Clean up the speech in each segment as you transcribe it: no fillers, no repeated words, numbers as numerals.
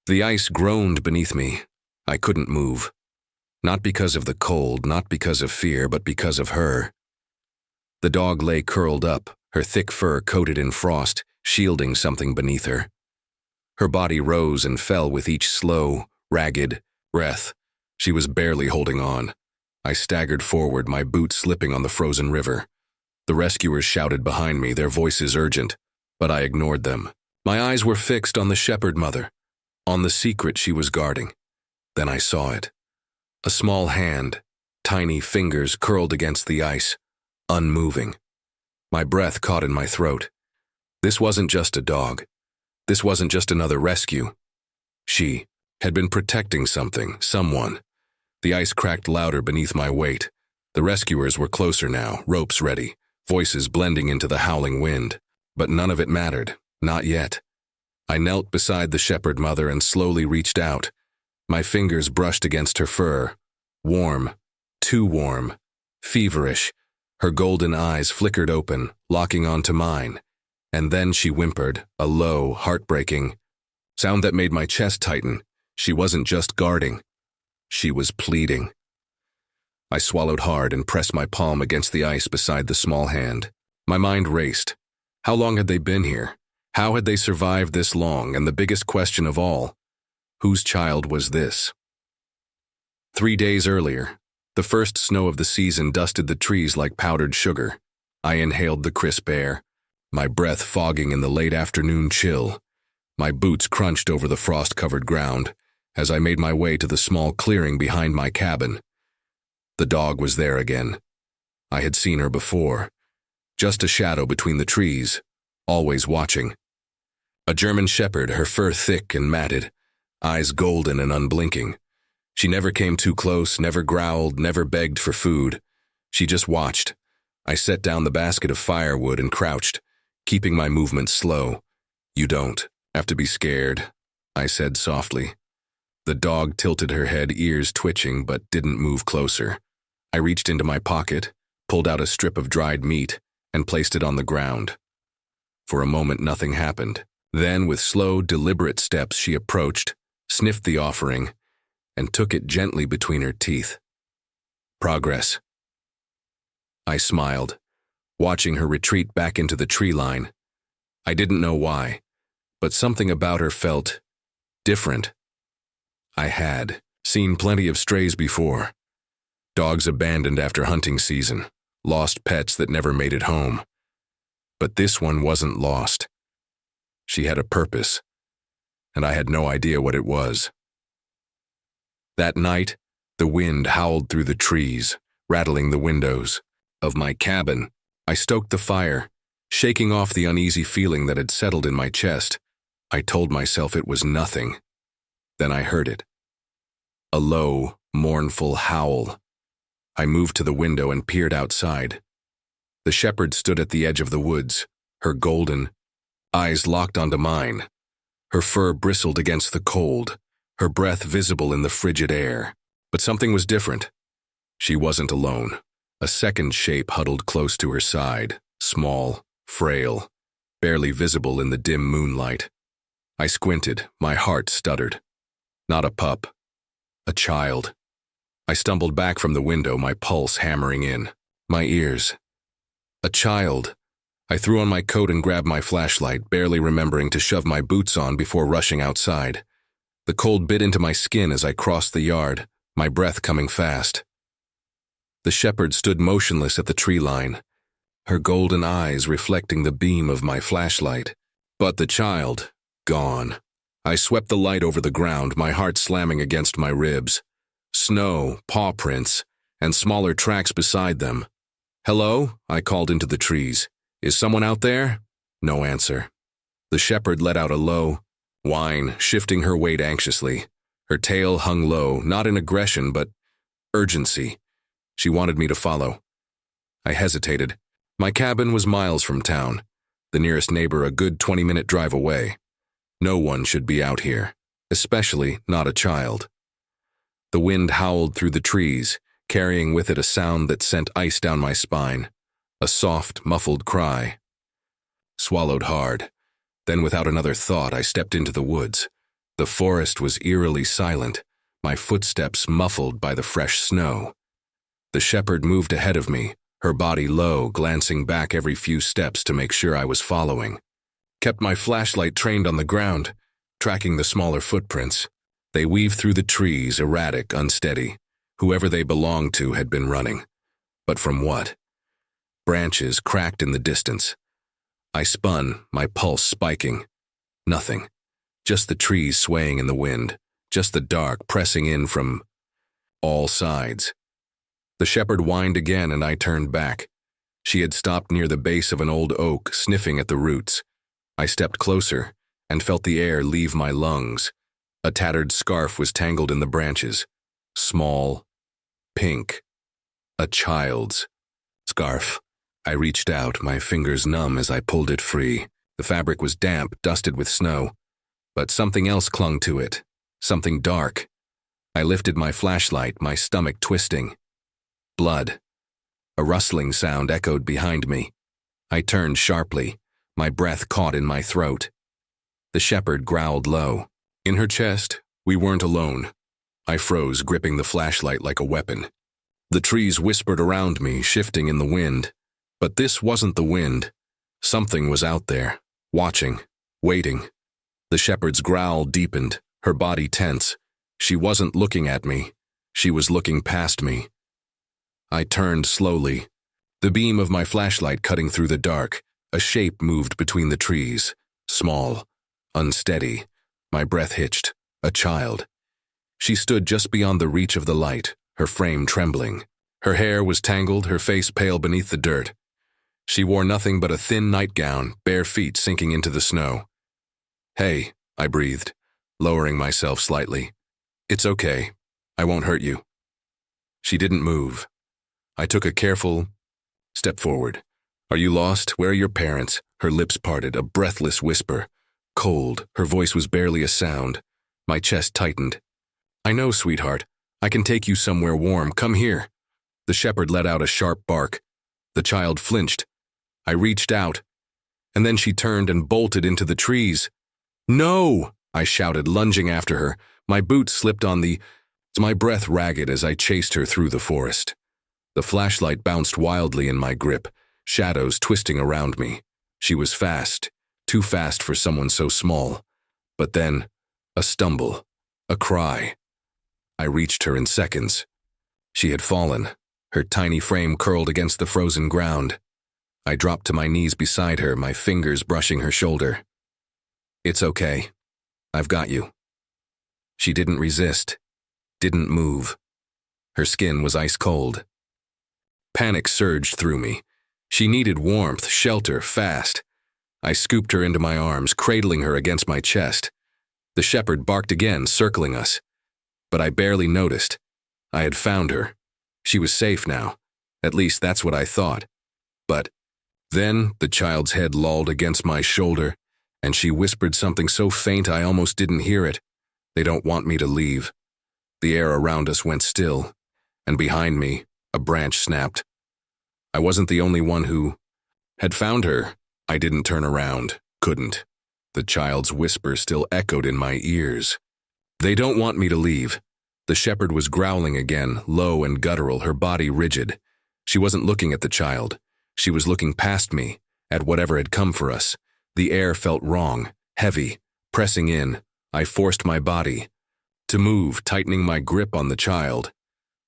The ice groaned beneath me. I couldn't move. Not because of the cold, not because of fear, but because of her. The dog lay curled up, her thick fur coated in frost, shielding something beneath her. Her body rose and fell with each slow, ragged breath. She was barely holding on. I staggered forward, my boots slipping on the frozen river. The rescuers shouted behind me, their voices urgent, but I ignored them. My eyes were fixed on the shepherd mother, on the secret she was guarding. Then I saw it. A small hand, tiny fingers curled against the ice, unmoving. My breath caught in my throat. This wasn't just a dog. This wasn't just another rescue. She had been protecting something, someone. The ice cracked louder beneath my weight. The rescuers were closer now, ropes ready, voices blending into the howling wind. But none of it mattered, not yet. I knelt beside the shepherd mother and slowly reached out. My fingers brushed against her fur. Warm, too warm, feverish. Her golden eyes flickered open, locking onto mine. And then she whimpered, a low, heartbreaking sound that made my chest tighten. She wasn't just guarding. She was pleading. I swallowed hard and pressed my palm against the ice beside the small hand. My mind raced. How long had they been here? How had they survived this long? And the biggest question of all, whose child was this? 3 days earlier, the first snow of the season dusted the trees like powdered sugar. I inhaled the crisp air, my breath fogging in the late afternoon chill. My boots crunched over the frost-covered ground as I made my way to the small clearing behind my cabin. The dog was there again. I had seen her before, just a shadow between the trees, always watching. A German shepherd, her fur thick and matted, eyes golden and unblinking. She never came too close, never growled, never begged for food. She just watched. I set down the basket of firewood and crouched, keeping my movements slow. "You don't have to be scared," I said softly. The dog tilted her head, ears twitching, but didn't move closer. I reached into my pocket, pulled out a strip of dried meat, and placed it on the ground. For a moment, nothing happened. Then, with slow, deliberate steps, she approached, sniffed the offering, and took it gently between her teeth. Progress. I smiled, watching her retreat back into the tree line. I didn't know why, but something about her felt different. I had seen plenty of strays before. Dogs abandoned after hunting season, lost pets that never made it home. But this one wasn't lost. She had a purpose, and I had no idea what it was. That night, the wind howled through the trees, rattling the windows of my cabin. I stoked the fire, shaking off the uneasy feeling that had settled in my chest. I told myself it was nothing. Then I heard it. A low, mournful howl. I moved to the window and peered outside. The shepherd stood at the edge of the woods, her golden eyes locked onto mine. Her fur bristled against the cold, her breath visible in the frigid air. But something was different. She wasn't alone. A second shape huddled close to her side, small, frail, barely visible in the dim moonlight. I squinted, my heart stuttered. Not a pup. A child. I stumbled back from the window, my pulse hammering in. My ears. A child. I threw on my coat and grabbed my flashlight, barely remembering to shove my boots on before rushing outside. The cold bit into my skin as I crossed the yard, my breath coming fast. The shepherd stood motionless at the tree line, her golden eyes reflecting the beam of my flashlight. But the child, gone. I swept the light over the ground, my heart slamming against my ribs. Snow, paw prints, and smaller tracks beside them. "Hello?" I called into the trees. "Is someone out there?" No answer. The shepherd let out a low whine, shifting her weight anxiously. Her tail hung low, not in aggression, but urgency. She wanted me to follow. I hesitated. My cabin was miles from town, the nearest neighbor a good 20-minute drive away. No one should be out here, especially not a child. The wind howled through the trees, carrying with it a sound that sent ice down my spine, a soft, muffled cry. Swallowed hard. Then without another thought, I stepped into the woods. The forest was eerily silent, my footsteps muffled by the fresh snow. The shepherd moved ahead of me, her body low, glancing back every few steps to make sure I was following. Kept my flashlight trained on the ground, tracking the smaller footprints. They weaved through the trees, erratic, unsteady. Whoever they belonged to had been running. But from what? Branches cracked in the distance. I spun, my pulse spiking. Nothing. Just the trees swaying in the wind. Just the dark pressing in from all sides. The shepherd whined again and I turned back. She had stopped near the base of an old oak, sniffing at the roots. I stepped closer and felt the air leave my lungs. A tattered scarf was tangled in the branches. Small, pink. A child's scarf. I reached out, my fingers numb as I pulled it free. The fabric was damp, dusted with snow. But something else clung to it. Something dark. I lifted my flashlight, my stomach twisting. Blood. A rustling sound echoed behind me. I turned sharply, my breath caught in my throat. The shepherd growled low. In her chest, we weren't alone. I froze, gripping the flashlight like a weapon. The trees whispered around me, shifting in the wind. But this wasn't the wind. Something was out there, watching, waiting. The shepherd's growl deepened, her body tense. She wasn't looking at me. She was looking past me. I turned slowly, the beam of my flashlight cutting through the dark. A shape moved between the trees, small, unsteady. My breath hitched. A child. She stood just beyond the reach of the light, her frame trembling. Her hair was tangled, her face pale beneath the dirt. She wore nothing but a thin nightgown, bare feet sinking into the snow. "Hey," I breathed, lowering myself slightly. "It's okay. I won't hurt you." She didn't move. I took a careful step forward. "Are you lost? Where are your parents?" Her lips parted, a breathless whisper. Cold, her voice was barely a sound. My chest tightened. "I know, sweetheart. I can take you somewhere warm. Come here." The shepherd let out a sharp bark. The child flinched. I reached out, and then she turned and bolted into the trees. "No!" I shouted, lunging after her. My boots slipped on my breath ragged as I chased her through the forest. The flashlight bounced wildly in my grip, shadows twisting around me. She was fast, too fast for someone so small. But then, a stumble, a cry. I reached her in seconds. She had fallen, her tiny frame curled against the frozen ground. I dropped to my knees beside her, my fingers brushing her shoulder. "It's okay. I've got you." She didn't resist, didn't move. Her skin was ice cold. Panic surged through me. She needed warmth, shelter, fast. I scooped her into my arms, cradling her against my chest. The shepherd barked again, circling us. But I barely noticed. I had found her. She was safe now. At least that's what I thought. But then the child's head lolled against my shoulder, and she whispered something so faint I almost didn't hear it. "They don't want me to leave." The air around us went still, and behind me, a branch snapped. I wasn't the only one who had found her. I didn't turn around, couldn't. The child's whisper still echoed in my ears. "They don't want me to leave." The shepherd was growling again, low and guttural, her body rigid. She wasn't looking at the child. She was looking past me, at whatever had come for us. The air felt wrong, heavy, pressing in. I forced my body to move, tightening my grip on the child.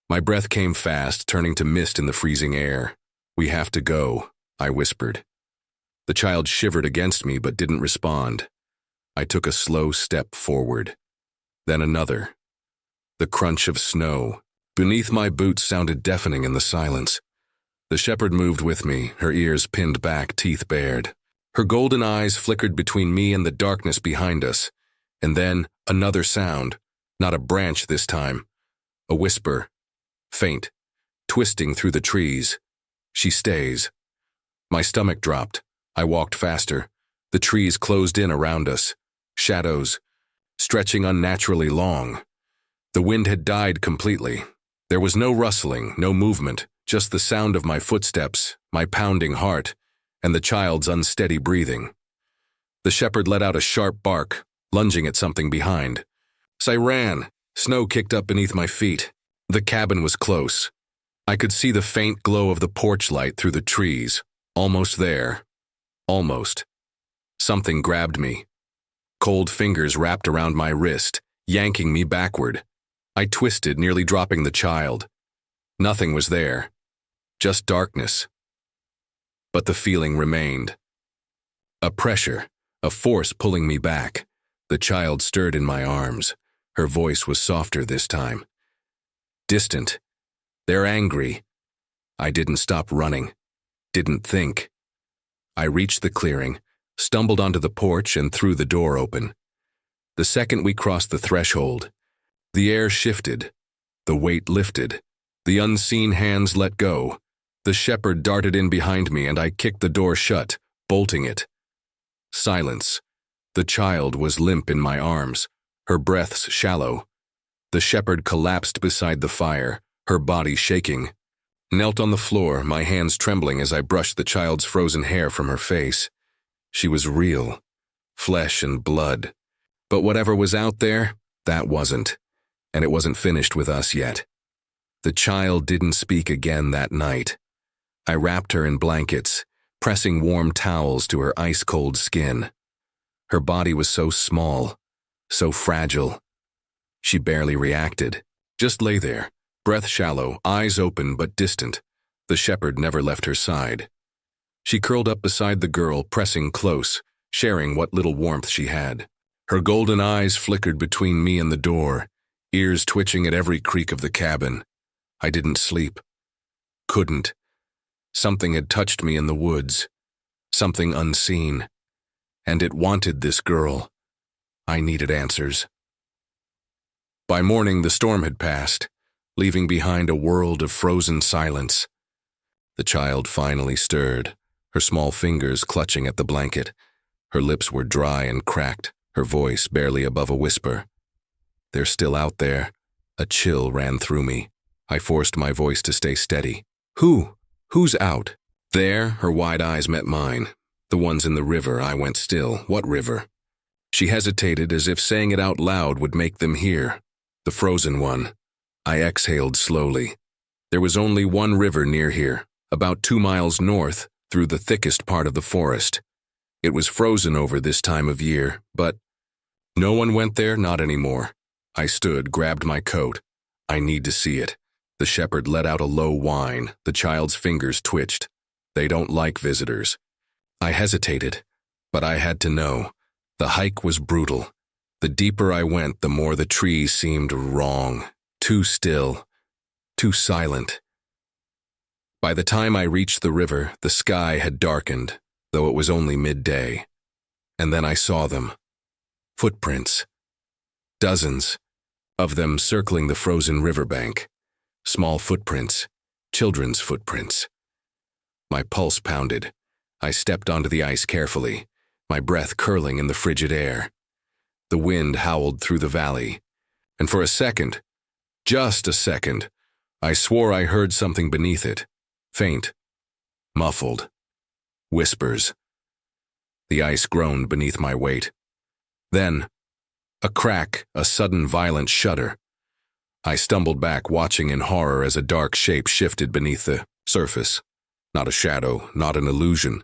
My breath came fast, turning to mist in the freezing air. "We have to go," I whispered. The child shivered against me but didn't respond. I took a slow step forward. Then another. The crunch of snow beneath my boots sounded deafening in the silence. The shepherd moved with me, her ears pinned back, teeth bared. Her golden eyes flickered between me and the darkness behind us. And then another sound, not a branch this time. A whisper, faint, twisting through the trees. "She stays." My stomach dropped. I walked faster. The trees closed in around us. Shadows, stretching unnaturally long. The wind had died completely. There was no rustling, no movement, just the sound of my footsteps, my pounding heart, and the child's unsteady breathing. The shepherd let out a sharp bark, lunging at something behind. As I ran, snow kicked up beneath my feet. The cabin was close. I could see the faint glow of the porch light through the trees. Almost there. Almost. Something grabbed me. Cold fingers wrapped around my wrist, yanking me backward. I twisted, nearly dropping the child. Nothing was there. Just darkness. But the feeling remained. A pressure, a force pulling me back. The child stirred in my arms. Her voice was softer this time. Distant. They're angry. I didn't stop running. Didn't think. I reached the clearing, stumbled onto the porch and threw the door open. The second we crossed the threshold, the air shifted. The weight lifted. The unseen hands let go. The shepherd darted in behind me and I kicked the door shut, bolting it. Silence. The child was limp in my arms, her breaths shallow. The shepherd collapsed beside the fire, her body shaking. Knelt on the floor, my hands trembling as I brushed the child's frozen hair from her face. She was real, flesh and blood. But whatever was out there, that wasn't. And it wasn't finished with us yet. The child didn't speak again that night. I wrapped her in blankets, pressing warm towels to her ice-cold skin. Her body was so small, so fragile. She barely reacted, just lay there, breath shallow, eyes open but distant. The shepherd never left her side. She curled up beside the girl, pressing close, sharing what little warmth she had. Her golden eyes flickered between me and the door, ears twitching at every creak of the cabin. I didn't sleep. Couldn't. Something had touched me in the woods. Something unseen. And it wanted this girl. I needed answers. By morning, the storm had passed, leaving behind a world of frozen silence. The child finally stirred, her small fingers clutching at the blanket. Her lips were dry and cracked, her voice barely above a whisper. They're still out there. A chill ran through me. I forced my voice to stay steady. Who's out? There, her wide eyes met mine. The ones in the river. I went still. What river? She hesitated, as if saying it out loud would make them hear. The frozen one. I exhaled slowly. There was only one river near here, about 2 miles north, through the thickest part of the forest. It was frozen over this time of year, but no one went there, not anymore. I stood, grabbed my coat. I need to see it. The shepherd let out a low whine. The child's fingers twitched. They don't like visitors. I hesitated, but I had to know. The hike was brutal. The deeper I went, the more the trees seemed wrong, too still, too silent. By the time I reached the river, the sky had darkened, though it was only midday. And then I saw them. Footprints. Dozens of them circling the frozen riverbank. Small footprints, children's footprints. My pulse pounded. I stepped onto the ice carefully, my breath curling in the frigid air. The wind howled through the valley, and for a second, just a second, I swore I heard something beneath it, faint, muffled, whispers. The ice groaned beneath my weight. Then, a crack, a sudden violent shudder. I stumbled back, watching in horror as a dark shape shifted beneath the surface. Not a shadow, not an illusion.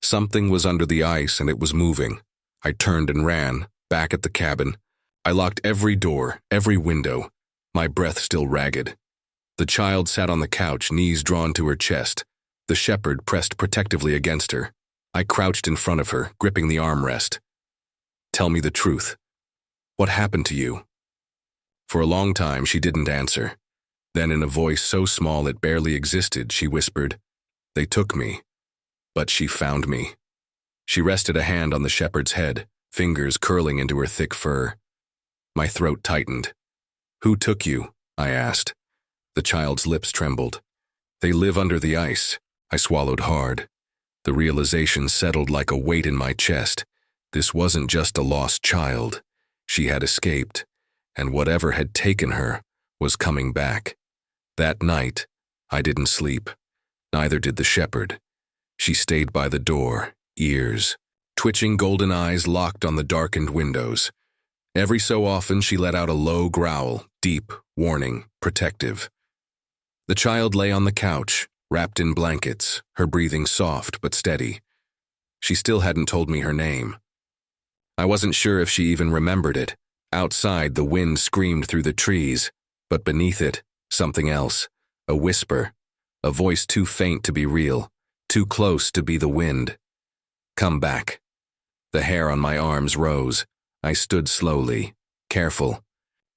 Something was under the ice and it was moving. I turned and ran, back at the cabin. I locked every door, every window, my breath still ragged. The child sat on the couch, knees drawn to her chest. The shepherd pressed protectively against her. I crouched in front of her, gripping the armrest. Tell me the truth. What happened to you? For a long time, she didn't answer. Then, in a voice so small it barely existed, she whispered, "They took me, but she found me." She rested a hand on the shepherd's head, fingers curling into her thick fur. My throat tightened. "Who took you?" I asked. The child's lips trembled. "They live under the ice." I swallowed hard. The realization settled like a weight in my chest. This wasn't just a lost child. She had escaped, and whatever had taken her was coming back. That night, I didn't sleep. Neither did the shepherd. She stayed by the door, ears twitching golden eyes locked on the darkened windows. Every so often she let out a low growl, deep, warning, protective. The child lay on the couch, wrapped in blankets, her breathing soft but steady. She still hadn't told me her name. I wasn't sure if she even remembered it. Outside, the wind screamed through the trees, but beneath it, something else, a whisper, a voice too faint to be real, too close to be the wind. Come back. The hair on my arms rose. I stood slowly, careful,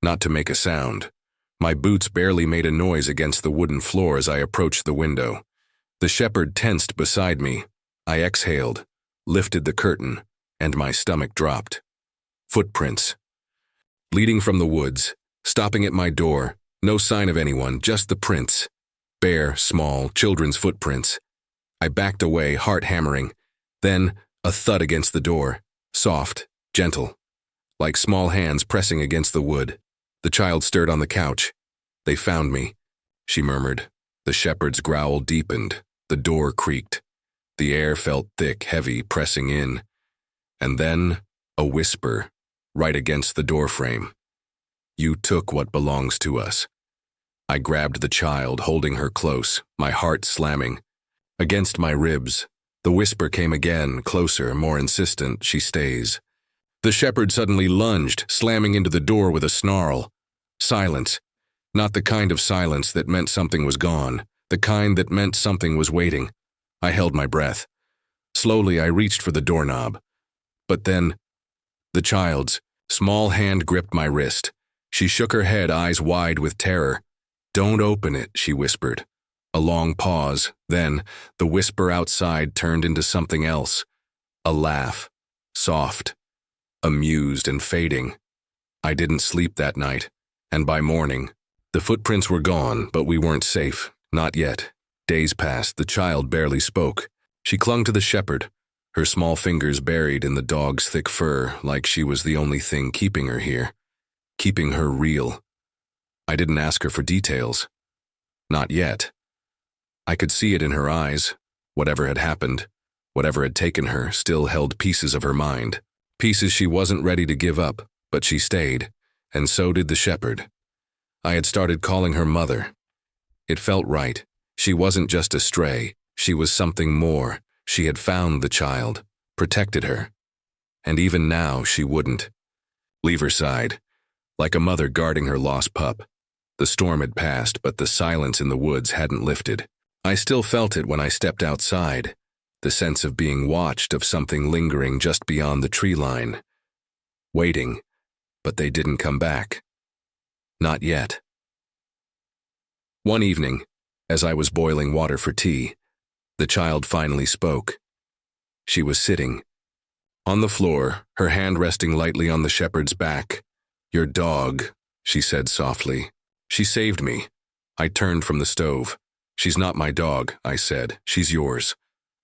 not to make a sound. My boots barely made a noise against the wooden floor as I approached the window. The shepherd tensed beside me. I exhaled, lifted the curtain, and my stomach dropped. Footprints. Leading from the woods, stopping at my door, no sign of anyone, just the prints. Bare, small, children's footprints. I backed away, heart hammering. Then, a thud against the door, soft, gentle, like small hands pressing against the wood. The child stirred on the couch. They found me, she murmured. The shepherd's growl deepened. The door creaked. The air felt thick, heavy, pressing in. And then, a whisper, right against the doorframe. You took what belongs to us. I grabbed the child, holding her close, my heart slamming. Against my ribs, the whisper came again, closer, more insistent. She stays. The shepherd suddenly lunged, slamming into the door with a snarl. Silence. Not the kind of silence that meant something was gone, the kind that meant something was waiting. I held my breath. Slowly, I reached for the doorknob. But then, the child's small hand gripped my wrist. She shook her head, eyes wide with terror. Don't open it, she whispered. A long pause, then, the whisper outside turned into something else. A laugh. Soft. Amused and fading. I didn't sleep that night, and by morning, the footprints were gone, but we weren't safe. Not yet. Days passed, the child barely spoke. She clung to the shepherd, her small fingers buried in the dog's thick fur, like she was the only thing keeping her here, keeping her real. I didn't ask her for details. Not yet. I could see it in her eyes. Whatever had happened, whatever had taken her, still held pieces of her mind. Pieces she wasn't ready to give up, but she stayed, and so did the shepherd. I had started calling her mother. It felt right. She wasn't just a stray. She was something more. She had found the child, protected her. And even now, she wouldn't leave her side, like a mother guarding her lost pup. The storm had passed, but the silence in the woods hadn't lifted. I still felt it when I stepped outside, the sense of being watched, of something lingering just beyond the tree line. Waiting, but they didn't come back. Not yet. One evening, as I was boiling water for tea, the child finally spoke. She was sitting on the floor, her hand resting lightly on the shepherd's back. Your dog, she said softly. She saved me. I turned from the stove. She's not my dog, I said. She's yours.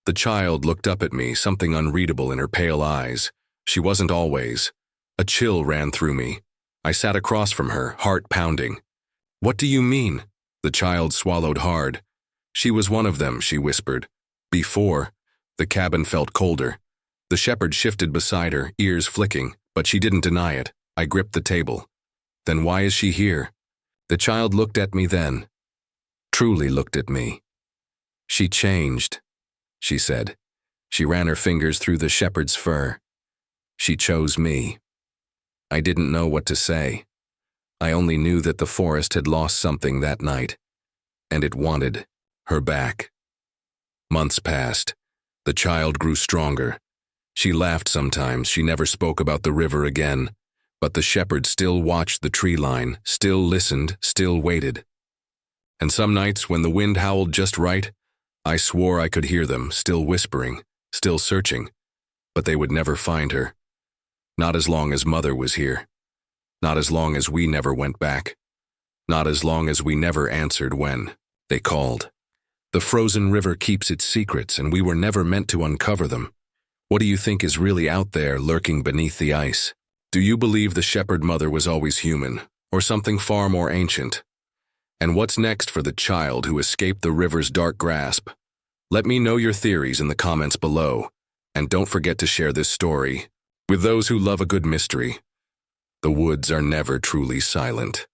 The child looked up at me, something unreadable in her pale eyes. She wasn't always. A chill ran through me. I sat across from her, heart pounding. What do you mean? The child swallowed hard. She was one of them, she whispered. Before, the cabin felt colder. The shepherd shifted beside her, ears flicking, but she didn't deny it. I gripped the table. Then why is she here? The child looked at me then. Truly looked at me. She changed, she said. She ran her fingers through the shepherd's fur. She chose me. I didn't know what to say. I only knew that the forest had lost something that night, and it wanted her back. Months passed. The child grew stronger. She laughed sometimes. She never spoke about the river again. But the shepherd still watched the tree line, still listened, still waited. And some nights, when the wind howled just right, I swore I could hear them, still whispering, still searching. But they would never find her. Not as long as Mother was here. Not as long as we never went back. Not as long as we never answered when they called. The frozen river keeps its secrets, and we were never meant to uncover them. What do you think is really out there, lurking beneath the ice? Do you believe the shepherd mother was always human, or something far more ancient? And what's next for the child who escaped the river's dark grasp? Let me know your theories in the comments below. And don't forget to share this story with those who love a good mystery. The woods are never truly silent.